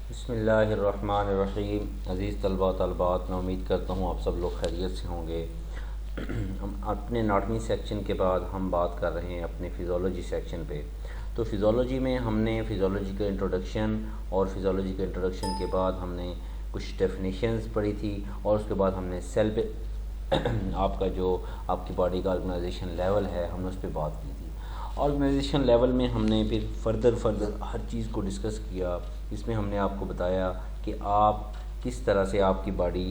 बिस्मिल्लाहिर्रहमानिर्रहीम। अज़ीज़ तलबा तलबात, मैं उम्मीद करता हूँ आप सब लोग खैरियत से होंगे। हम अपने एनाटमी सेक्शन के बाद हम बात कर रहे हैं अपने फ़िज़ियोलॉजी सेक्शन पे। तो फ़िज़ियोलॉजी में हमने फ़िज़ियोलॉजी का इंट्रोडक्शन और फ़िज़ियोलॉजी के इंट्रोडक्शन के बाद हमने कुछ डेफिनेशंस पढ़ी थी और उसके बाद हमने सेल पे आपका जो आपकी बॉडी का ऑर्गेनाइजेशन लेवल है हमने उस पर बात की थी। ऑर्गेनाइजेशन लेवल में हमने फिर फर्दर हर चीज़ को डिस्कस किया। इसमें हमने आपको बताया कि आप किस तरह से आपकी बॉडी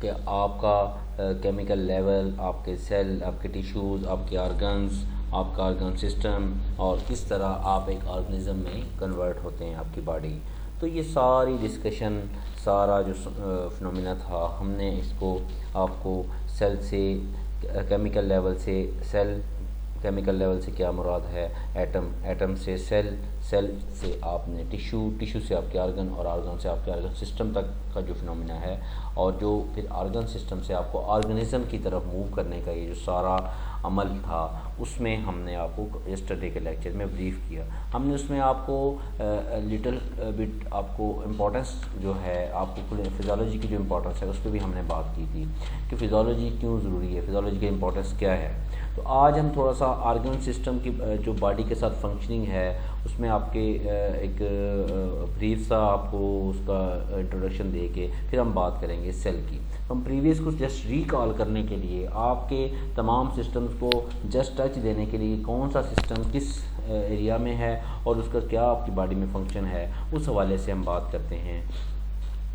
कि आपका केमिकल लेवल, आपके सेल, आपके टिश्यूज़, आपके ऑर्गन्स, आपका ऑर्गन सिस्टम और किस तरह आप एक ऑर्गेनिज़म में कन्वर्ट होते हैं आपकी बॉडी। तो ये सारी डिस्कशन, सारा जो फिनोमिना था, हमने इसको आपको सेल से केमिकल लेवल से सेल, केमिकल लेवल से क्या मुराद है, एटम, एटम से सेल, सेल से आपने टिश्यू, टिश्यू से आपके ऑर्गन और ऑर्गन से आपके ऑर्गन सिस्टम तक का जो फिनोमिना है और जो फिर ऑर्गन सिस्टम से आपको ऑर्गेनिज़म की तरफ मूव करने का ये जो सारा अमल था, उसमें हमने आपको यस्टरडे के लेक्चर में ब्रीफ किया। हमने उसमें आपको लिटिल बिट आपको इम्पोर्टेंस जो है, आपको फिज़ियोलॉजी की जो इम्पोर्टेंस है उस पर भी हमने बात की थी कि फ़िज़ियोलॉजी क्यों ज़रूरी है, फ़िज़ियोलॉजी की इम्पोर्टेंस क्या है। तो आज हम थोड़ा सा ऑर्गन सिस्टम की जो बॉडी के साथ फंक्शनिंग है उसमें आपके एक ब्रीफ सा आपको उसका इंट्रोडक्शन दे के फिर हम बात करेंगे सेल की। हम प्रीवियस को जस्ट रिकॉल करने के लिए, आपके तमाम सिस्टम्स को जस्ट टच देने के लिए, कौन सा सिस्टम किस एरिया में है और उसका क्या आपकी बॉडी में फंक्शन है, उस हवाले से हम बात करते हैं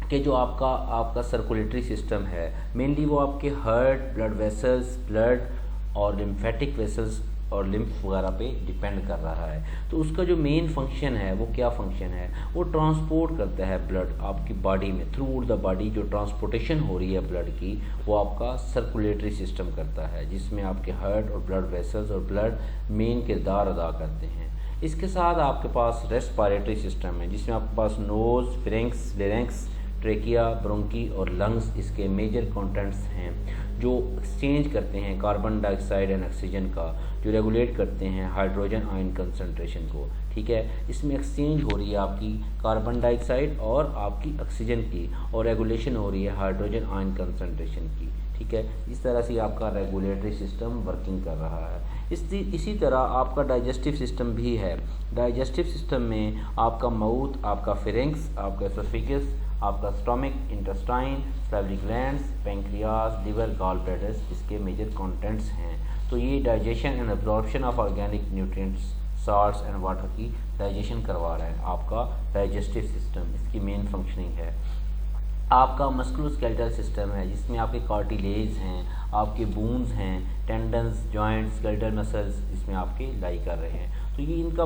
कि जो आपका सर्कुलेटरी सिस्टम है, मेनली वो आपके हार्ट, ब्लड वेसल्स, ब्लड और लिम्फेटिक वेसल्स और लिम्फ वगैरह पे डिपेंड कर रहा है। तो उसका जो मेन फंक्शन है वो क्या फंक्शन है, वो ट्रांसपोर्ट करता है ब्लड आपकी बॉडी में, थ्रू आउट द बॉडी जो ट्रांसपोर्टेशन हो रही है ब्लड की, वो आपका सर्कुलेटरी सिस्टम करता है, जिसमें आपके हार्ट और ब्लड वेसल्स और ब्लड मेन किरदार अदा करते हैं। इसके साथ आपके पास रेस्पिरेटरी सिस्टम है, जिसमें आपके पास nose, pharynx, larynx, trachea, bronchi और लंग्स इसके मेजर कंटेंट्स हैं, जो एक्सचेंज करते हैं कार्बन डाइऑक्साइड एंड ऑक्सीजन का, जो रेगुलेट करते हैं हाइड्रोजन आयन कंसंट्रेशन को। ठीक है, इसमें एक्सचेंज हो रही है आपकी कार्बन डाइऑक्साइड और आपकी ऑक्सीजन की, और रेगुलेशन हो रही है हाइड्रोजन आयन कंसंट्रेशन की। ठीक है, इस तरह से आपका रेगुलेटरी सिस्टम वर्किंग कर रहा है। इसी तरह आपका डाइजेस्टिव सिस्टम भी है। डाइजेस्टिव सिस्टम में आपका माउथ, आपका फेरिंक्स, आपका एसोफेगस, आपका stomach, intestine, salivary glands, pancreas, liver, gall bladders इसके मेजर कंटेंट्स हैं। तो ये digestion and absorption of organic nutrients, salts and water की डाइजेशन करवा रहा है आपका डाइजेस्टिव सिस्टम, इसकी मेन फंक्शनिंग है। आपका मस्कुलोस्केलेटल सिस्टम है, जिसमें आपके कार्टिलेज हैं, आपके बोन्स हैं, टेंडन्स, जॉइंट्स, स्केलेटल मसल्स इसमें आपके लाई कर रहे हैं। तो ये इनका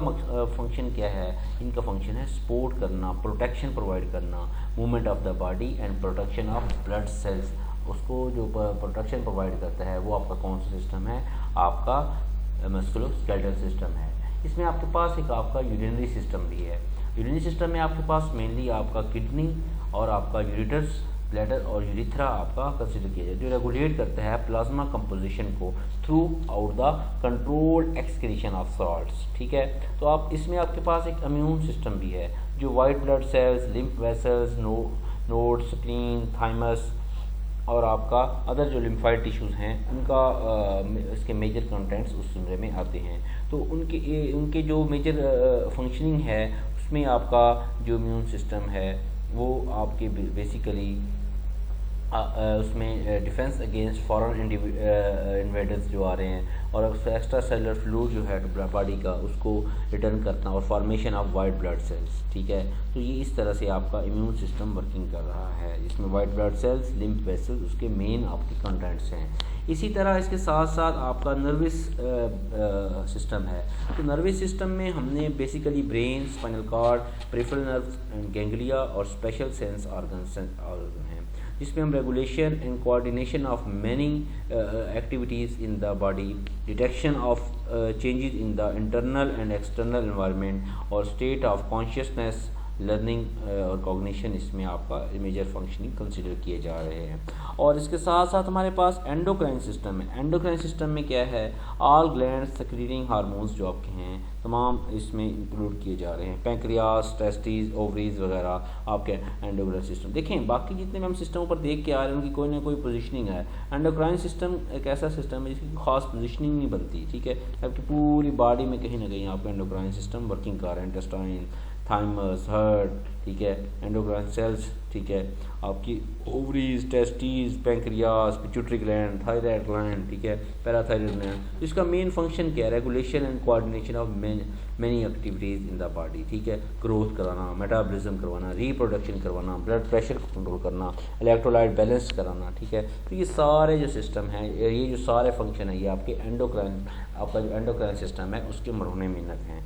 फंक्शन क्या है, इनका फंक्शन है सपोर्ट करना, प्रोटेक्शन प्रोवाइड करना, movement of the body and protection of blood cells. उसको जो प्रोटेक्शन प्रोवाइड करता है वो आपका कौन सा सिस्टम है, आपका मस्कुलोस्केलेटल सिस्टम है। इसमें आपके पास एक आपका यूरिनरी सिस्टम भी है। यूरिनरी सिस्टम में आपके पास मेनली आपका किडनी और आपका यूरिटर्स, ब्लैडर और यूरिथ्रा आपका कंसिडर किया जाए, जो रेगुलेट करता है प्लाज्मा कंपोजिशन को through out the controlled excretion of salts. ठीक है, तो आप इसमें आपके पास एक इम्यून सिस्टम भी है, जो white blood cells, lymph vessels, node, spleen, thymus और आपका अदर जो लिम्फाइड टिश्यूज़ हैं उनका इसके मेजर कंटेंट्स उस जुमरे में आते हैं। तो उनके जो मेजर फंक्शनिंग है उसमें आपका जो इम्यून सिस्टम है वो आपके बेसिकली उसमें डिफेंस अगेंस्ट फॉरेन इन्वेडर्स जो आ रहे हैं और एक्स्ट्रा सेलुलर फ्लूइड जो है बॉडी का उसको रिटर्न करना और formation of white blood cells. ठीक है, तो ये इस तरह से आपका इम्यून सिस्टम वर्किंग कर रहा है, जिसमें white blood cells, lymph vessels उसके मेन आपके कंटेंट्स हैं। इसी तरह इसके साथ साथ आपका नर्वस सिस्टम है। तो नर्वस सिस्टम में हमने basically brain, spinal cord, peripheral nerves, ganglia और स्पेशल सेंस ऑर्गन हैं, जिसमें हम regulation and coordination of many activities in the body, detection of changes in the internal and external environment और state of consciousness learning और cognition इसमें आपका major functioning consider किए जा रहे हैं। और इसके साथ साथ हमारे पास एंडोक्राइन सिस्टम है। एंडोक्राइन सिस्टम में क्या है, ऑल ग्लैंड्स सेक्रीटिंग हार्मोन्स जो आपके हैं तमाम इसमें इंक्लूड किए जा रहे हैं। पैंक्रियास, टेस्टिस, ओवरीज वगैरह आपके एंडोक्राइन सिस्टम। देखें बाकी जितने भी हम सिस्टम पर देख के आ रहे हैं उनकी कोई ना कोई पोजीशनिंग है। एंडोक्राइन सिस्टम एक ऐसा सिस्टम है जिसकी खास पोजीशनिंग नहीं बनती, ठीक है। आपकी पूरी बॉडी में कहीं ना कहीं आपका एंडोक्राइन सिस्टम वर्किंग कर रहा है, इंटेस्टाइन, थाइमस, हार्ट, ठीक है, एंडोक्राइन सेल्स, ठीक है, आपकी ovaries, testis, pancreas, pituitary gland, thyroid gland, ठीक है, पैराथायरॉइड ग्लैंड। इसका मेन फंक्शन क्या है, regulation and coordination of many activities in the body, ठीक है, ग्रोथ कराना, मेटाबॉलिज्म करवाना, रिप्रोडक्शन करवाना, ब्लड प्रेशर को कंट्रोल करना, इलेक्ट्रोलाइट बैलेंस कराना, ठीक है। तो ये सारे जो सिस्टम हैं, ये जो सारे फंक्शन है, ये आपके एंडोक्राइन, आपका जो एंडोक्राइन सिस्टम है उसके मरहूने मिनत हैं।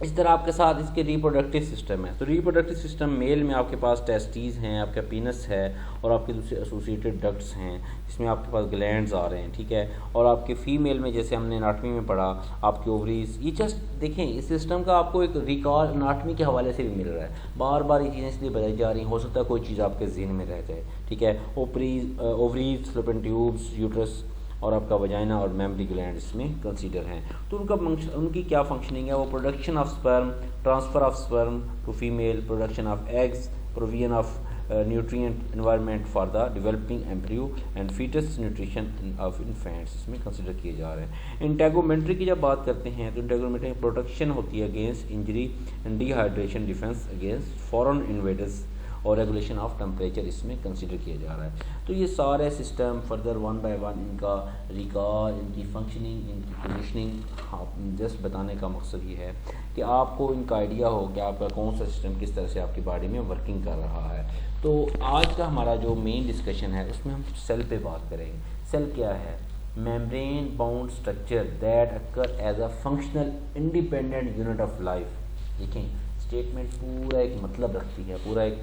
इस तरह आपके साथ इसके रिप्रोडक्टिव सिस्टम है। तो रिप्रोडक्टिव सिस्टम मेल में आपके पास टेस्टीज हैं, आपका पीनस है और आपके दूसरे एसोसिएटेड डक्ट्स हैं, इसमें आपके पास ग्लैंड्स आ रहे हैं, ठीक है। और आपके फीमेल में जैसे हमने एनाटमी में पढ़ा आपके ओवरीज, ये जस्ट देखें इस सिस्टम का आपको एक रिकॉर्ड एनाटमी के हवाले से भी मिल रहा है। बार बार ये चीज़ें इसलिए बताई जा रही हैं, हो सकता है कोई चीज़ आपके जहन में रह जाए, ठीक है। ओवरीज, फ्लोपियन ट्यूब्स, यूट्रस और आपका वजाइना और मेमरी ग्लैंड इसमें कंसीडर हैं। तो उनकी क्या फंक्शनिंग है, वो production of sperm, transfer of sperm to female, production of eggs, provision of nutrient environment for the developing embryo and foetus, nutrition of infants इसमें कंसीडर किए जा रहे हैं। इंटेगोमेंट्री की जब बात करते हैं तो इंटेगोमेंट्री प्रोटेक्शन होती है against injury and dehydration, defence against foreign invaders और रेगुलेशन ऑफ टेम्परेचर इसमें कंसीडर किया जा रहा है। तो ये सारे system further one by one इनका रिकॉर्ड, इनकी फंक्शनिंग, इनकी पोजीशनिंग जस्ट बताने का मकसद ये है कि आपको इनका आइडिया हो कि आपका कौन सा सिस्टम किस तरह से आपकी बॉडी में वर्किंग कर रहा है। तो आज का हमारा जो मेन डिस्कशन है उसमें हम सेल पे बात करेंगे। सेल क्या है, membrane bound structure that occur as a functional independent unit of life. देखें स्टेटमेंट पूरा एक मतलब रखती है, पूरा एक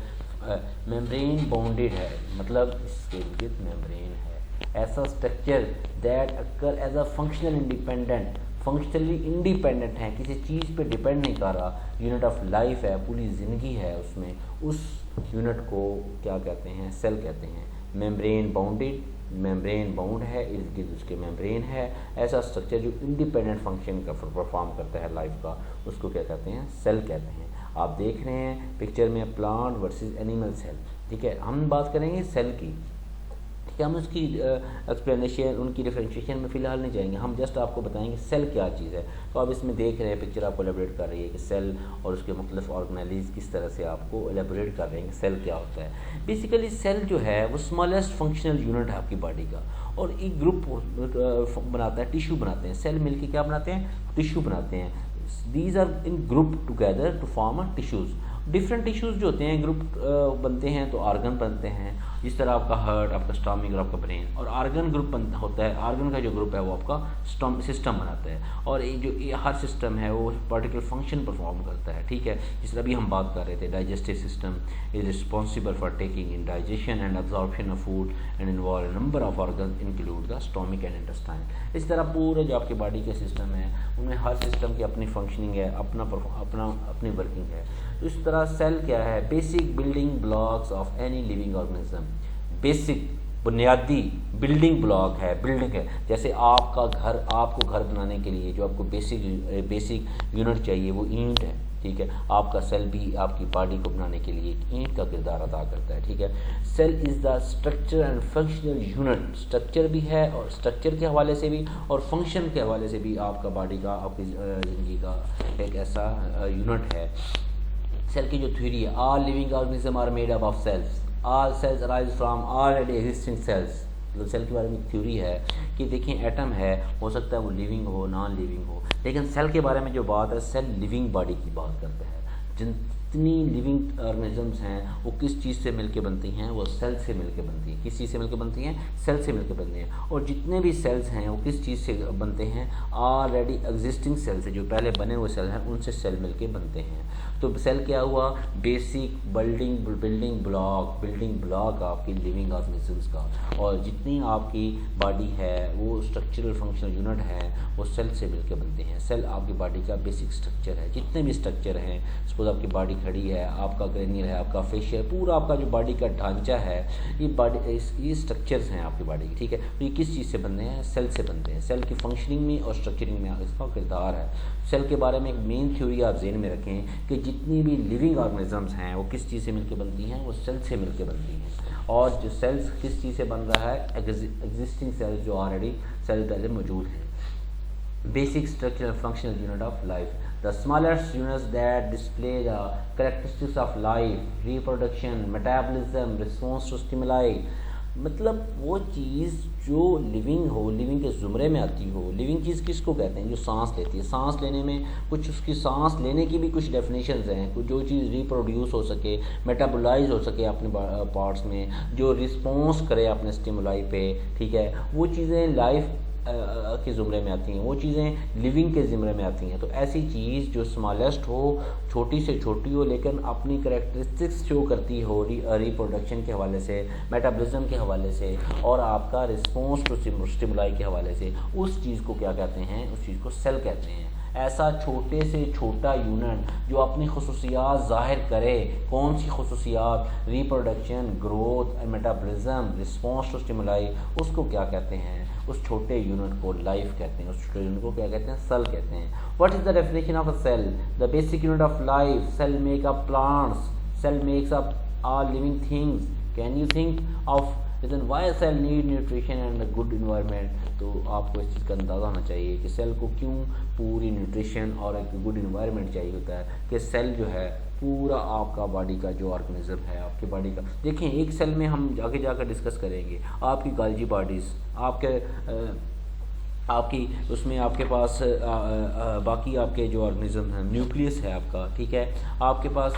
मेम्ब्रेन बाउंडेड है, मतलब इसके विद मेम्ब्रेन है ऐसा structure that occur as a functional independent, functionally independent है, किसी चीज़ पे डिपेंड नहीं कर रहा, यूनिट ऑफ लाइफ है, पूरी ज़िंदगी है उसमें, उस यूनिट को क्या कहते हैं, सेल कहते हैं। मेम्ब्रेन बाउंडेड, मेम्ब्रेन बाउंड है, इर्द गिर्द उसके मेम्ब्रेन है, ऐसा स्ट्रक्चर जो इंडिपेंडेंट फंक्शन का परफॉर्म करता है लाइफ का, उसको क्या कहते हैं, सेल कहते हैं। आप देख रहे हैं पिक्चर में प्लांट वर्सेस एनिमल सेल, ठीक है। हम बात करेंगे सेल की, ठीक है। हम उसकी एक्सप्लेनेशन, उनकी डिफरेंशिएशन में फ़िलहाल नहीं जाएंगे, हम जस्ट आपको बताएंगे सेल क्या चीज़ है। तो आप इसमें देख रहे हैं पिक्चर आपको एलेबोरेट कर रही है कि सेल और उसके मुख्तलिफ ऑर्गेनेलिज किस तरह से आपको एलेबोरेट कर रहे हैं कि सेल क्या होता है। बेसिकली सेल जो है वो स्मॉलेस्ट फंक्शनल यूनिट है आपकी बॉडी का, और एक ग्रुप बनाता है, टिश्यू बनाते हैं, सेल मिलके क्या बनाते हैं, टिश्यू बनाते हैं। These are in group together to form a tissues। Different tissues जो होते हैं ग्रुप बनते हैं तो आर्गन बनते हैं, जिस तरह आपका हार्ट, आपका स्टमक और आपका ब्रेन। और आर्गन ग्रुप होता है, आर्गन का जो ग्रुप है वो आपका सिस्टम बनाता है, और ये हर सिस्टम है वो पर्टिकुलर फंक्शन परफॉर्म करता है, ठीक है। जिस तरह अभी हम बात कर रहे थे, digestive system is responsible for taking in digestion and absorption of food and involve number of organ include the stomach and intestine. इस तरह पूरे जो आपकी बॉडी के सिस्टम है उनमें हर सिस्टम की अपनी फंक्शनिंग है, अपनी वर्किंग है। तो इस तरह सेल क्या है, basic building blocks of any living organism. Basic बुनियादी बिल्डिंग ब्लॉक है, बिल्डिंग है। जैसे आपका घर, आपको घर बनाने के लिए जो आपको बेसिक यूनिट चाहिए वो ईंट है, ठीक है। आपका सेल भी आपकी बॉडी को बनाने के लिए एक ईंट का किरदार अदा करता है, ठीक है। Cell is the structure and functional unit. Structure भी है और स्ट्रक्चर के हवाले से भी और फंक्शन के हवाले से भी आपका बॉडी का, आपकी ज़िंदगी का एक ऐसा यूनिट है। सेल की जो थ्योरी है, all living organism are made up of cells, all cells arise from already existing cells. मतलब सेल के बारे में एक थ्योरी है कि देखें एटम है, हो सकता है वो लिविंग हो, नॉन लिविंग हो, लेकिन सेल के बारे में जो बात है, सेल लिविंग बॉडी की बात करता है। जितनी लिविंग ऑर्गेनिजम्स हैं वो किस चीज़ से मिलके बनती हैं, वो सेल से मिलके बनती हैं। किस चीज़ से मिलके बनती हैं, सेल से मिलके बनती हैं। और जितने भी सेल्स हैं वो किस चीज़ से बनते हैं, ऑलरेडी एग्जिस्टिंग सेल से, जो पहले बने हुए सेल हैं उनसे सेल मिलके बनते हैं। तो सेल क्या हुआ, बेसिक बिल्डिंग ब्लॉक आपकी लिविंग ऑर्गेनिजम्स का। और जितनी आपकी बॉडी है वो स्ट्रक्चरल फंक्शनल यूनिट है वो सेल से मिलकर बनते हैं। सेल आपकी बॉडी का बेसिक स्ट्रक्चर है। जितने भी स्ट्रक्चर हैं, सपोज आपकी बॉडी खड़ी है, आपका क्रेनियल है, आपका फेशियल, पूरा आपका जो बॉडी का ढांचा है, ये स्ट्रक्चर्स हैं आपकी बॉडी की, ठीक है। तो ये किस चीज़ से बनते हैं, सेल से बनते हैं। सेल की फंक्शनिंग में और स्ट्रक्चरिंग में इसका किरदार है। सेल के बारे में एक मेन थ्योरी आप ज़हन में रखें कि जितनी भी लिविंग ऑर्गेनिजम्स हैं वो किस चीज़ से मिलकर बनती हैं, वो सेल से मिलकर बनती हैं। और जो सेल्स किस चीज़ से बन रहा है, एग्जिस्टिंग सेल्स जो ऑलरेडी सेल पहले मौजूद हैं। Basic structure and functional unit of life. The smallest units that display the characteristics of life, reproduction, metabolism, response to stimuli. मतलब वो चीज़ जो लिविंग हो, लिविंग के ज़ुमरे में आती हो। लिविंग चीज़ किसको कहते हैं, जो सांस लेती है। सांस लेने में कुछ, उसकी सांस लेने की भी कुछ डेफिनेशंस हैं। कुछ जो चीज़ रिप्रोड्यूस हो सके, मेटाबोलाइज हो सके अपने पार्ट्स में, जो रिस्पॉन्स करे अपने स्टिमुलाई पे, ठीक है, वो चीज़ें लाइफ के ज़ुमरे में आती हैं, वो चीज़ें लिविंग के ज़ुमरे में आती हैं। तो ऐसी चीज़ जो स्मॉलेस्ट हो, छोटी से छोटी हो, लेकिन अपनी करैक्टरिस्टिक्स शो करती हो रिप्रोडक्शन के हवाले से, मेटाबॉलिज्म के हवाले से और आपका रिस्पॉन्स टू स्टिमुलाई के हवाले से, उस चीज़ को क्या कहते हैं, उस चीज़ को सेल कहते हैं। ऐसा छोटे से छोटा यूनिट जो अपनी खसूसियात ज़ाहिर करे, कौन सी खसूसियात, reproduction, growth, metabolism, response to stimuli, उसको क्या कहते हैं, उस छोटे यूनिट को लाइफ कहते हैं। उस छोटे यूनिट को क्या कहते हैं, सेल कहते हैं। What is the definition of a cell, the basic unit of life, cell make up plants, cell makes up all living things. Can you think of reason why cell need nutrition and a good environment. तो आपको इस चीज़ का अंदाज़ा होना चाहिए कि cell को क्यों पूरी न्यूट्रिशन और एक गुड इन्वायरमेंट चाहिए होता है। कि सेल जो है पूरा आपका बॉडी का जो ऑर्गेनिज्म है, आपकी बॉडी का, देखें एक सेल में हम आगे जाकर डिस्कस करेंगे। आपकी गाल्जी बॉडीज़, आपकी उसमें आपके पास बाकी आपके जो ऑर्गेनिज्म हैं, न्यूक्लियस है आपका, ठीक है, आपके पास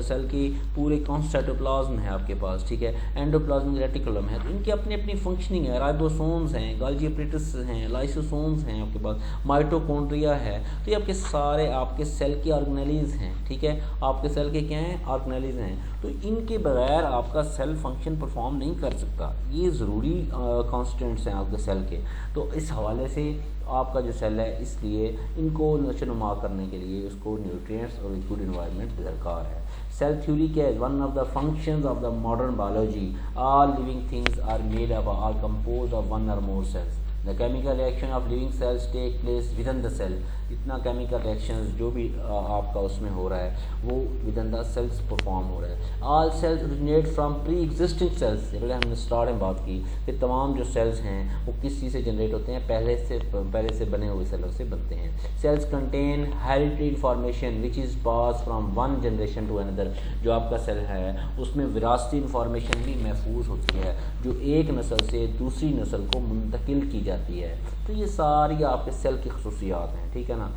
सेल की पूरे साइटोप्लाज्म है आपके पास, ठीक है, एंडोप्लाज्मिक रेटिकुलम है। तो इनकी अपनी अपनी फंक्शनिंग है। राइबोसोम्स हैं, गोल्गी एपरेटस हैं, लाइसोसोम्स हैं आपके पास, माइटोकॉन्ड्रिया है। तो ये आपके सारे आपके सेल के ऑर्गेनेलीज हैं, ठीक है, आपके सेल के क्या हैं, ऑर्गेनेलीज हैं। तो इनके बगैर आपका सेल फंक्शन परफॉर्म नहीं कर सकता। ये ज़रूरी कॉन्स्टेंट्स हैं आपके सेल के। तो इस हवाले से आपका जो सेल है, इसलिए इनको नशोनुमा करने के लिए उसको न्यूट्रिएंट्स और गुड इन्वायरमेंट दरकार है। सेल थ्योरी क्या है, one of the functions of the modern biology. All living things are made up, are compose of one or more cells. The chemical reaction of living cells take place within the cell. इतना chemical reactions जो भी आपका उसमें हो रहा है वो within the cells perform हो रहा है। All cells originate from pre-existing cells. पहले हमने स्टार्ट में बात की कि तमाम जो सेल्स हैं वो किस चीज़ से जनरेट होते हैं, पहले से बने हुए सेलों से बनते हैं। Cells contain hereditary information which is pass from one generation to another. जो आपका सेल है उसमें विरासती इंफॉर्मेशन भी महफूज होती है जो एक नस्ल से दूसरी नस्ल को मुंतकिल की जाती है। तो ये सारी आपके सेल की खसूसियात हैं, ठीक है ना।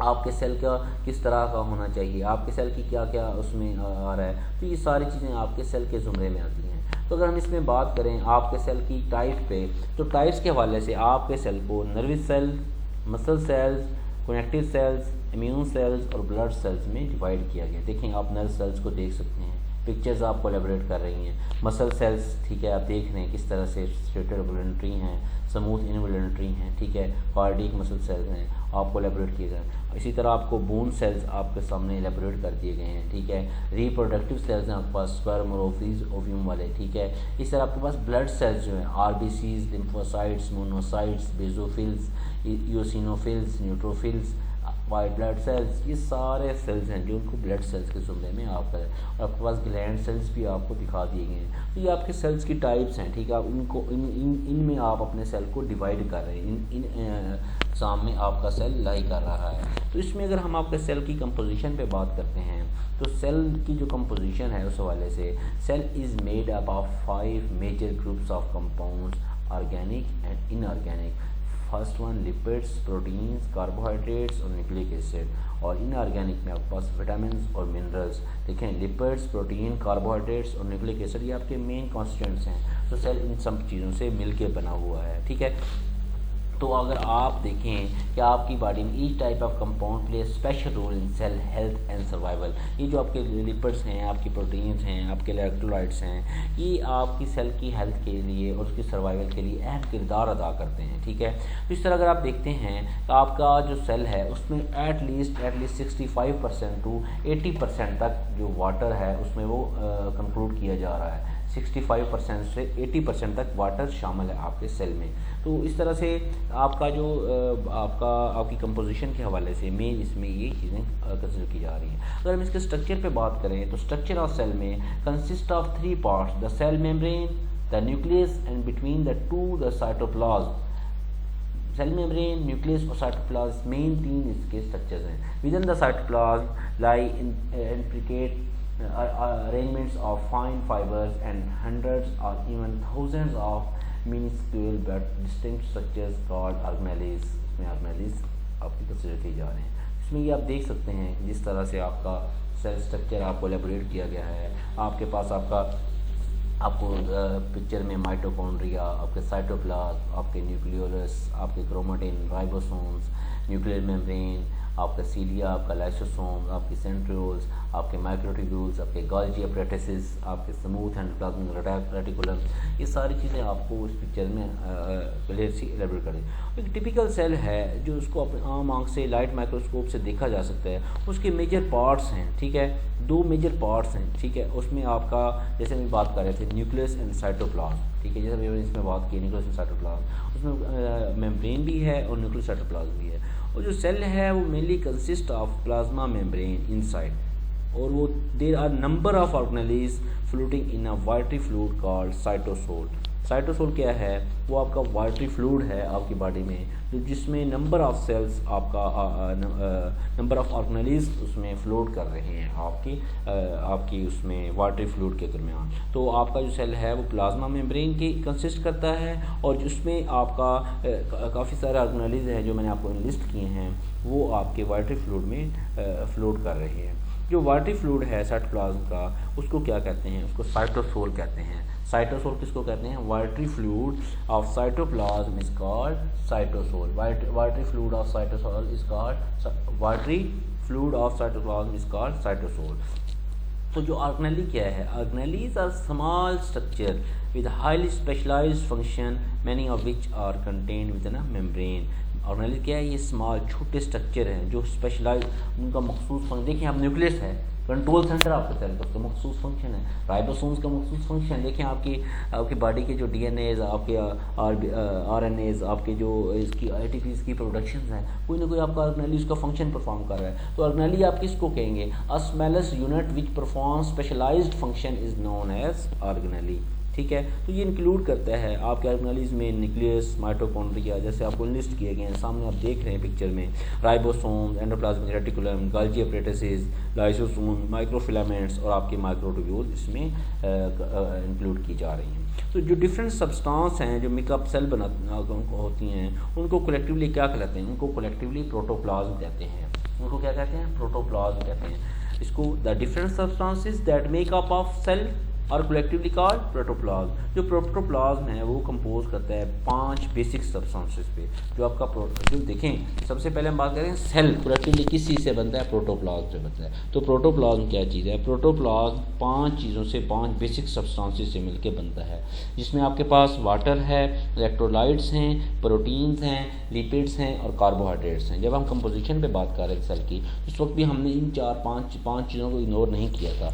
आपके सेल का किस तरह का होना चाहिए, आपके सेल की क्या क्या उसमें आ रहा है, तो ये सारी चीज़ें आपके सेल के ज़ुमरे में आती हैं। तो अगर हम इसमें बात करें आपके सेल की टाइप पे, तो टाइप्स के हवाले से आपके सेल को nervous cells, muscle cells, connective cells, immune cells और ब्लड सेल्स में डिवाइड किया गया। देखें आप नर्व सेल्स को देख सकते हैं, पिक्चर्स आपको एलेबोरेट कर रही हैं। मसल सेल्स, ठीक है, आप देख रहे हैं किस तरह से स्ट्रेटेड वॉलंटरी हैं, स्मूथ इनवॉलंटरी हैं, ठीक है, कार्डियक मसल सेल्स हैं, आपको एलेबोरेट किए गए। इसी तरह आपको बोन सेल्स आपके सामने एलेबोरेट कर दिए गए हैं, ठीक है। रिप्रोडक्टिव सेल्स हैं आपके पास, स्पर्म और ओव्यूम वाले, ठीक है। इस तरह आपके पास ब्लड सेल्स जो हैं, RBCs, lymphocytes, monocytes, basophils, eosinophils, neutrophils, white blood cells, ये सारे सेल्स हैं जो उनको ब्लड सेल्स के ज़ुमरे में आपका है। और आपके पास ग्लैंड सेल्स भी आपको दिखा दिए गए हैं। तो ये आपके सेल्स की टाइप्स हैं, ठीक है। आप इनको इनमें आप अपने सेल को डिवाइड कर रहे हैं, इन सामने आपका सेल लाई कर रहा है। तो इसमें अगर हम आपके सेल की कंपोजिशन पे बात करते हैं तो सेल की जो कंपोजिशन है उस हवाले से, cell is made up of 5 major groups of compounds, organic and inorganic. First one lipids, proteins, carbohydrates और न्यूक्लिक एसिड। और इनऑर्गेनिक में आपके पास विटामिन्स और मिनरल्स। देखें लिपिड्स, प्रोटीन, कार्बोहाइड्रेट्स और न्यूक्लिक एसिड ये आपके मेन कॉन्स्टिट्यूएंट्स हैं। तो सेल इन सब चीज़ों से मिलके बना हुआ है, ठीक है। तो अगर आप देखें कि आपकी बॉडी में each type of compound play special role in cell health and survival. ये जो आपके लिपिड्स हैं, आपकी प्रोटीन्स हैं, आपके इलेक्ट्रोलाइट्स हैं, ये आपकी सेल की हेल्थ के लिए और उसकी सर्वाइवल के लिए अहम किरदार अदा करते हैं। ठीक है, तो इस तरह अगर आप देखते हैं तो आपका जो सेल है उसमें एटलीस्ट 65% टू 80% तक जो वाटर है उसमें वो कंक्लूड किया जा रहा है। 65% से 80% तक वाटर शामिल है आपके सेल में। तो इस तरह से आपका जो आपकी कंपोजिशन के हवाले से मेन इसमें ये चीज़ें कंसिडर की जा रही हैं। अगर हम इसके स्ट्रक्चर पे बात करें तो स्ट्रक्चर ऑफ सेल में consist of 3 parts, the cell membrane, the nucleus and between the two the cytoplasm. Cell membrane, nucleus और साइटोप्लाज्म मेन 3 इसके स्ट्रक्चर्स हैं। Within the cytoplasm lie intricate arrangements of fine fibers and hundreds or even thousands of minuscule but distinct structures called organelles। इसमें organelles आपकी consider किए जा रहे हैं। इसमें ये आप देख सकते हैं जिस तरह से आपका सेल स्ट्रक्चर आपको एलेबोरेट किया गया है। आपके पास आपको पिक्चर में माइटोकॉन्ड्रिया, आपके साइटोप्लाज्म, आपके न्यूक्लियोलस, आपके क्रोमेटिन, राइबोसोम्स, न्यूक्लियर मेम्ब्रेन, आपका सीलिया, आपका लाइसोसोम, आपकी सेंट्रियोल्स, आपके माइक्रोट्यूब्यूल्स, आपके गोल्गी अपरेटिस, आपके स्मूथ एंड प्लाज्मिक रेटिकुलम, ये सारी चीज़ें आपको उस पिक्चर में क्लियर सी एलेबोरेट करें। एक टिपिकल सेल है जो उसको अपने आम आँख से लाइट माइक्रोस्कोप से देखा जा सकता है। उसके मेजर पार्ट्स हैं, ठीक है, 2 मेजर पार्ट्स हैं, ठीक है। उसमें आपका जैसे हम बात कर रहे थे न्यूक्लियस एंड साइटोप्लाज्म, ठीक है, जैसे मैंने इसमें बात की न्यूक्लियस एंड साइटोप्लाज्म, उसमें मेम्ब्रेन भी है और न्यूक्लियस साइटोप्लाज्म भी है। और जो सेल है वो mainly consist of plasma membrane inside, और वो there are number of organelles floating in a watery fluid called cytosol. Cytosol क्या है? वो आपका वाटरी फ्लूइड है आपकी बॉडी में, जो जिसमें नंबर ऑफ सेल्स आपका नंबर ऑफ ऑर्गेनेल्स उसमें फ्लोट कर रहे हैं आपकी उसमें वाटरी फ्लूइड के दरमियान। तो आपका जो सेल है वो प्लाज्मा मेम्ब्रेन की कंसिस्ट करता है, और जिसमें आपका काफ़ी सारे ऑर्गेनेल्स हैं जो मैंने आपको लिस्ट किए हैं, वो आपके वाटरी फ्लूइड में फ्लोट कर रहे हैं। जो वाटरी फ्लूइड है साइटोप्लाज्म का, उसको क्या कहते हैं? उसको साइटोसोल कहते हैं। साइटोसोल किसको कहते हैं? Watery fluid of cytoplasm is called cytosol. Watery fluid of cytosol is called watery fluid of cytoplasm is called cytosol. तो जो ऑर्गेनेली क्या है? Organelles are small structure with highly specialised function, many of which are contained within a membrane. Organelle क्या है? ये small छोटे structure हैं जो स्पेशलाइज, उनका मखसूस फंक्शन। देखिए आप न्यूक्लियस है, कंट्रोल सेंटर आपके सेल का, उसका मखसूस फंक्शन है। राइबोसोम्स का मखसूस फंक्शन। देखिए आपकी बॉडी के जो डीएनएज, आपके आरएनएज, आपके जो इसकी एटीपीज की प्रोडक्शंस हैं, कोई ना कोई आपका ऑर्गेनेली उसका फंक्शन परफॉर्म कर रहा है। तो ऑर्गेनेली आप किसको कहेंगे? A smallest unit which perform specialised function is known as organelle. ठीक है, तो ये इंक्लूड करता है आपके ऑर्गेनेल्स में न्यूक्लियस, माइटोकॉन्ड्रिया, जैसे आपको लिस्ट किए गए हैं, सामने आप देख रहे हैं पिक्चर में, ribosome, endoplasmic reticulum, Golgi apparatus, lysosome, microfilaments और आपके माइक्रोट्यूब्यूल इसमें इंक्लूड की जा रही हैं। तो जो डिफरेंट सब्सटेंस हैं जो मेकअप सेल होती हैं, उनको कलेक्टिवली क्या कहते हैं? उनको कलेक्टिवली प्रोटोप्लाज्म कहते हैं। उनको क्या कहते हैं? प्रोटोप्लाज्म कहते हैं। इसको the different substances that make up of cell और कलेक्टिवली कॉल्ड प्रोटोप्लाज्म। जो प्रोटोप्लाज्म है वो कंपोज करता है 5 बेसिक सब्सटेंसेस पे। जो आपका जो देखें, सबसे पहले हम बात करें सेल कलेक्टिवली किस चीज़ से बनता है? प्रोटोप्लाज्म से बनता है। तो प्रोटोप्लाज्म क्या चीज़ है? प्रोटोप्लाज्म 5 चीज़ों से, 5 बेसिक सब्सटेंसेस से मिलकर बनता है, जिसमें आपके पास वाटर है, इलेक्ट्रोलाइट्स हैं, प्रोटीन्स हैं, लिपिड्स हैं और कार्बोहाइड्रेट्स हैं। जब हम कंपोजिशन पे बात कर रहे थे सेल की, उस वक्त भी हमने इन 4-5 चीज़ों को इग्नोर नहीं किया था।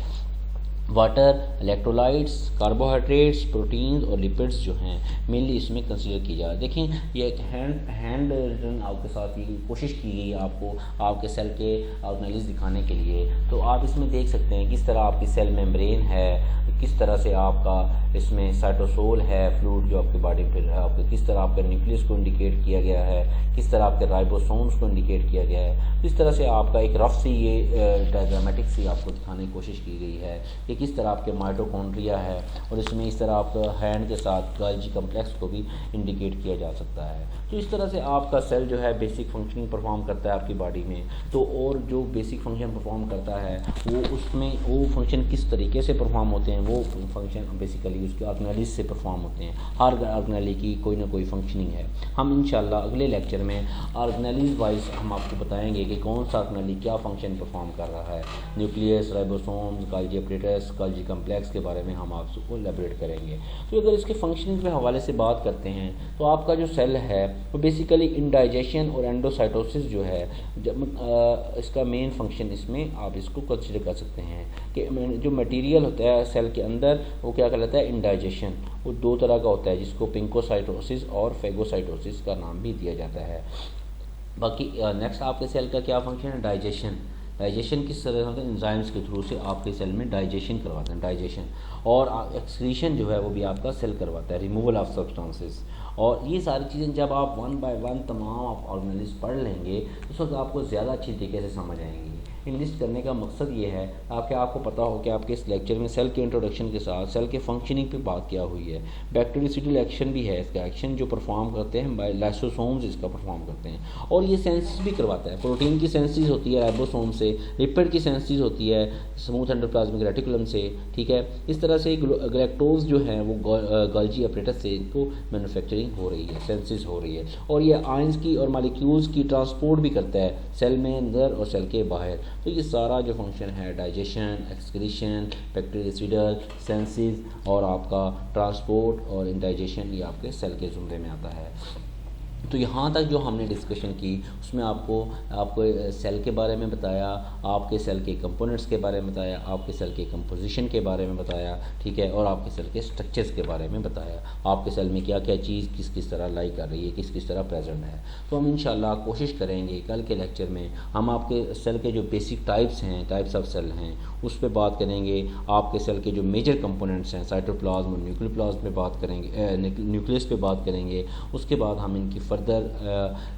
वाटर, इलेक्ट्रोलाइट्स, कार्बोहाइड्रेट्स, प्रोटीन्स और लिपिड्स जो हैं मेनली इसमें कंसीडर की जाए। देखें, ये एक हैंड रिटन आपके साथ ये कोशिश की गई आपको आपके सेल के ऑर्गेनेल्स दिखाने के लिए। तो आप इसमें देख सकते हैं किस तरह आपकी सेल मेम्ब्रेन है, किस तरह से आपका इसमें साइटोसोल है फ्लूइड जो आपकी बॉडी पे है, आपके किस तरह आपके न्यूक्लियस को इंडिकेट किया गया है, किस तरह आपके राइबोसोम्स को इंडिकेट किया गया है। इस तरह से आपका एक रफ सी ये डायग्रामेटिक सी आपको दिखाने की कोशिश की गई है कि किस तरह आपके माइटोकॉन्ड्रिया है, और इसमें इस तरह आपका हैंड के साथ गोल्गी कम्प्लेक्स को भी इंडिकेट किया जा सकता है। तो इस तरह से आपका सेल जो है बेसिक फंक्शनिंग परफॉर्म करता है आपकी बॉडी में। तो और जो बेसिक फंक्शन परफॉर्म करता है वो उसमें वो फंक्शन किस तरीके से परफॉर्म होते हैं वो फंक्शन बेसिकली उसके ऑर्गेनेलिज से परफॉर्म होते हैं। हर ऑर्गेनेली की कोई ना कोई फंक्शनिंग है। हम इंशाल्लाह अगले लेक्चर में ऑर्गेनेलिज वाइज हम आपको बताएंगे कि कौन सा ऑर्गेनेली क्या फंक्शन परफॉर्म कर रहा है। Nucleus, ribosomes, Golgi apparatus, Golgi complex के बारे में हम आपको एलैबोरेट करेंगे। तो अगर इसके फंक्शनिंग के हवाले से बात करते हैं तो आपका जो सेल है वो बेसिकली इंडाइजेशन और एंडोसाइटोसिस जो है, जब इसका मेन फंक्शन इसमें आप इसको कंसिडर कर सकते हैं कि जो मटेरियल होता है सेल के अंदर वो क्या कहलाता है, इंडाइजेशन। वो दो तरह का होता है जिसको पिंकोसाइटोसिस और फेगोसाइटोसिस का नाम भी दिया जाता है। बाकी नेक्स्ट आपके सेल का क्या फंक्शन है, डाइजेशन। डाइजेशन किस तरह होता है, एंजाइम्स के थ्रू से आपके सेल में डाइजेशन करवाते हैं, डाइजेशन। और एक्सक्रीशन जो है वो भी आपका सेल करवाता है, रिमूवल ऑफ सब्सटेंसेस। और ये सारी चीज़ें जब आप वन बाय वन तमाम आप ऑर्गेनेलिज पढ़ लेंगे उस वक्त आपको ज़्यादा अच्छी तरीके से समझ आएंगी। लिस्ट करने का मकसद ये है ताकि आपको पता हो कि आपके इस लेक्चर में सेल के इंट्रोडक्शन के साथ सेल के फंक्शनिंग पे बात क्या हुई है। बैक्टीरियोसिडल एक्शन भी है, इसका एक्शन जो परफॉर्म करते हैं बाय लाइसोसोम्स इसका परफॉर्म करते हैं। और ये सेंसिस भी करवाता है, प्रोटीन की सेंसिस होती है राइबोसोम से, लिपिड की सेंसिस होती है स्मूथ एंडोप्लाज्मिक रेटिकुलम से, ठीक है। इस तरह से गैलेक्टोज जो है वो गोल्गी एपरेटस से इनको मैन्युफैक्चरिंग हो रही है, सेंसिस हो रही है। और ये आयंस की और मालिक्यूल्स की ट्रांसपोर्ट भी करता है सेल में अंदर और सेल के बाहर। तो ये सारा जो फंक्शन है डाइजेशन, एक्सक्रीशन, बैक्टीरियोसिडल, सेंसिस और आपका ट्रांसपोर्ट और इंडाइजेशन, ये आपके सेल के ज़ुमरे में आता है। तो यहाँ तक जो हमने डिस्कशन की उसमें आपको सेल के बारे में बताया, आपके सेल के कंपोनेंट्स के बारे में बताया, आपके सेल के कंपोजिशन के बारे में बताया, ठीक है, और आपके सेल के स्ट्रक्चर्स के बारे में बताया, आपके सेल में क्या क्या चीज़ किस किस तरह लाई कर रही है, किस किस तरह प्रेजेंट है। तो हम इंशाल्लाह कोशिश करेंगे कल के लेक्चर में हम आपके सेल के जो बेसिक टाइप्स हैं, टाइप्स ऑफ सेल हैं, उस पर बात करेंगे। आपके सेल के जो मेजर कंपोनेंट्स हैं साइटोप्लाज्म और न्यूक्लियोप्लाज्म पे बात करेंगे, न्यूक्लियस पे बात करेंगे। उसके बाद हम इनकी फर्दर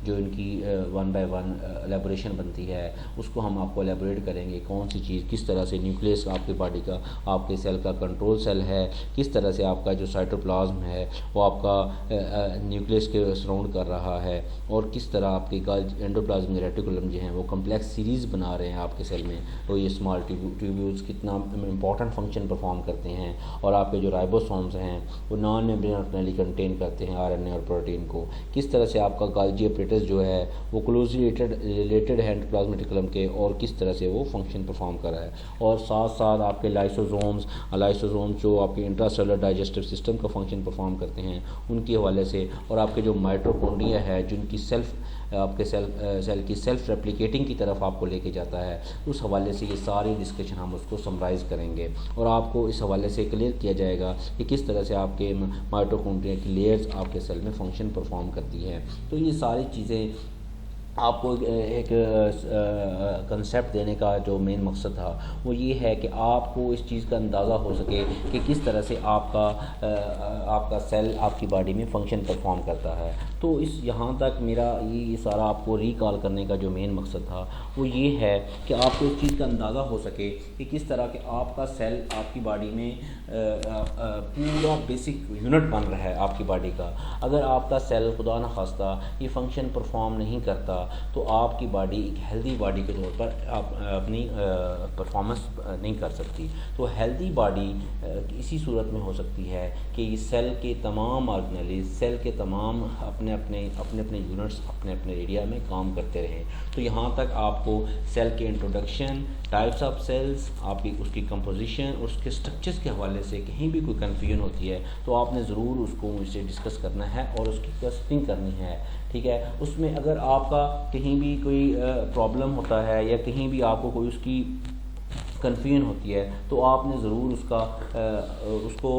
जो इनकी वन बाय वन एलेबोरेशन बनती है उसको हम आपको एलेबोरेट करेंगे, कौन सी चीज़ किस तरह से न्यूक्लियस आपकी बॉडी का, आपके सेल का कंट्रोल सेल है, किस तरह से आपका जो साइटोप्लाज्म है वो आपका न्यूक्लियस के सराउंड कर रहा है, और किस तरह आपके एंडोप्लाज्मिक रेटिकुलम जो हैं वो कम्प्लेक्स सीरीज़ बना रहे हैं आपके सेल में। तो ये स्मॉल ट्यूब्यूल्स कितना इंपॉर्टेंट फंक्शन परफॉर्म करते हैं, और आपके जो राइबोसोम्स हैं वो नॉन मेम्ब्रेन ऑर्गेनेली कंटेन करते हैं आरएनए और प्रोटीन को। किस तरह से आपका गोल्गी एपरेटस जो है वो क्लोजली रिलेटेड है एंडोप्लाज्मिक रेटिकुलम के, और किस तरह से वो फंक्शन परफॉर्म कर रहा है। और साथ साथ आपके लाइसोसोम्स जो आपके इंट्रासेलुलर डाइजेस्टिव सिस्टम का फंक्शन परफॉर्म करते हैं उनके हवाले से, और आपके जो माइटोकॉन्ड्रिया है जिनकी आपके सेल की सेल्फ रेप्लिकेटिंग की तरफ आपको लेके जाता है, उस हवाले से ये सारी डिस्कशन हम उसको समराइज़ करेंगे और आपको इस हवाले से क्लियर किया जाएगा कि किस तरह से आपके माइटोकॉन्ड्रिया की लेयर्स आपके सेल में फंक्शन परफॉर्म करती है। तो ये सारी चीज़ें आपको एक कंसेप्ट देने का जो मेन मकसद था वो ये है कि आपको इस चीज़ का अंदाज़ा हो सके कि किस तरह से आपका सेल आपकी बॉडी में फ़ंक्शन परफॉर्म करता है। तो इस यहाँ तक मेरा ये सारा आपको रिकॉल करने का जो मेन मकसद था वो ये है कि आपको इस चीज़ का अंदाज़ा हो सके कि किस तरह के आपका सेल आपकी बॉडी में पूरा बेसिक यूनिट बन रहा है आपकी बॉडी का। अगर आपका सेल खुदा न खास्ता ये फंक्शन परफॉर्म नहीं करता तो आपकी बॉडी एक हेल्दी बॉडी के तौर पर आप अपनी परफॉर्मेंस नहीं कर सकती। तो हेल्दी बॉडी इसी सूरत में हो सकती है कि ये सेल के तमाम ऑर्गेनेलिज, सेल के तमाम अपने अपने यूनिट्स अपने एरिया में काम करते रहें। तो यहाँ तक आपको सेल के इंट्रोडक्शन, टाइप्स ऑफ सेल्स, आपकी उसकी कंपोजिशन और उसके स्ट्रक्चर्स के हवाले से कहीं भी कोई कन्फ्यूजन होती है तो आपने ज़रूर उसको मुझसे डिस्कस करना है और उसकी टेस्टिंग करनी है, ठीक है। उसमें अगर आपका कहीं भी कोई प्रॉब्लम होता है या कहीं भी आपको कोई उसकी कन्फ्यूजन होती है तो आपने ज़रूर उसको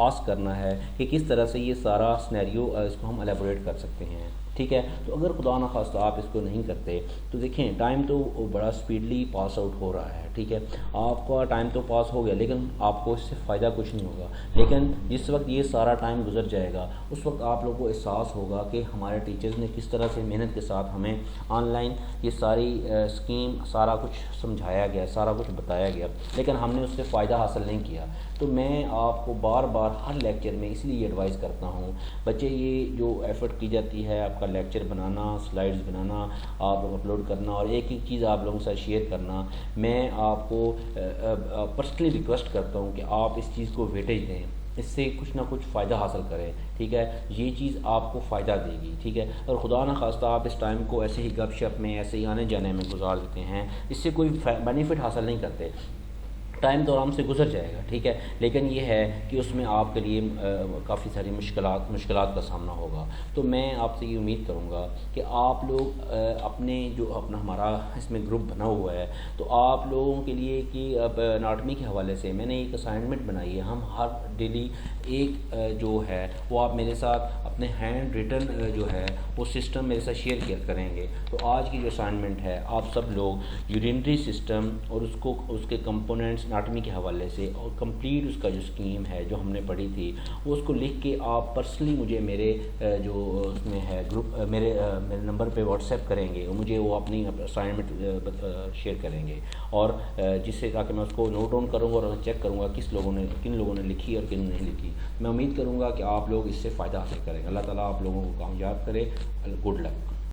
आस्क करना है कि किस तरह से ये सारा सिनेरियो इसको हम एलेबोरेट कर सकते हैं, ठीक है। तो अगर खुदा न खास्ता आप इसको नहीं करते तो देखें टाइम तो बड़ा स्पीडली पास आउट हो रहा है, ठीक है। आपका टाइम तो पास हो गया लेकिन आपको इससे फ़ायदा कुछ नहीं होगा। लेकिन जिस वक्त ये सारा टाइम गुजर जाएगा उस वक्त आप लोगों को एहसास होगा कि हमारे टीचर्स ने किस तरह से मेहनत के साथ हमें ऑनलाइन ये सारी स्कीम सारा कुछ समझाया गया, सारा कुछ बताया गया, लेकिन हमने उससे फ़ायदा हासिल नहीं किया। तो मैं आपको बार बार हर लेक्चर में इसलिए एडवाइस करता हूँ बच्चे, ये जो एफ़र्ट की जाती है, आपका लेक्चर बनाना, स्लाइड्स बनाना, आप अपलोड करना और एक एक चीज़ आप लोगों के साथ शेयर करना। मैं आपको पर्सनली रिक्वेस्ट करता हूँ कि आप इस चीज़ को वेटेज दें, इससे कुछ ना कुछ फ़ायदा हासिल करें, ठीक है। ये चीज़ आपको फ़ायदा देगी, ठीक है। और खुदा न खास्ता आप इस टाइम को ऐसे ही गपशप में, ऐसे ही आने जाने में गुजार देते हैं, इससे कोई बेनिफिट हासिल नहीं करते। टाइम तो आराम से गुजर जाएगा, ठीक है, लेकिन ये है कि उसमें आपके लिए काफ़ी सारी मुश्किलात का सामना होगा। तो मैं आपसे ये उम्मीद करूँगा कि आप लोग अपने जो अपना हमारा इसमें ग्रुप बना हुआ है, तो आप लोगों के लिए कि अब एनाटॉमी के हवाले से मैंने एक असाइनमेंट बनाई है। हम हर डेली एक जो है वो आप मेरे साथ अपने हैंड रिटन जो है वो सिस्टम मेरे साथ शेयर करेंगे। तो आज की जो असाइनमेंट है, आप सब लोग यूरिनरी सिस्टम और उसके कंपोनेंट्स एनाटॉमी के हवाले से और कंप्लीट उसका जो स्कीम है जो हमने पढ़ी थी वो उसको लिख के आप पर्सनली मुझे मेरे जो उसमें है ग्रुप मेरे नंबर पे व्हाट्सएप करेंगे और मुझे वो अपनी असाइनमेंट शेयर करेंगे, और जिससे ताकि मैं उसको नोट डाउन करूँगा और चेक करूँगा किन लोगों ने लिखी और किन नहीं लिखी। मैं उम्मीद करूँगा कि आप लोग इससे फ़ायदा हासिल करेंगे। अल्लाह ताला आप लोगों को कामयाब करे। Good luck.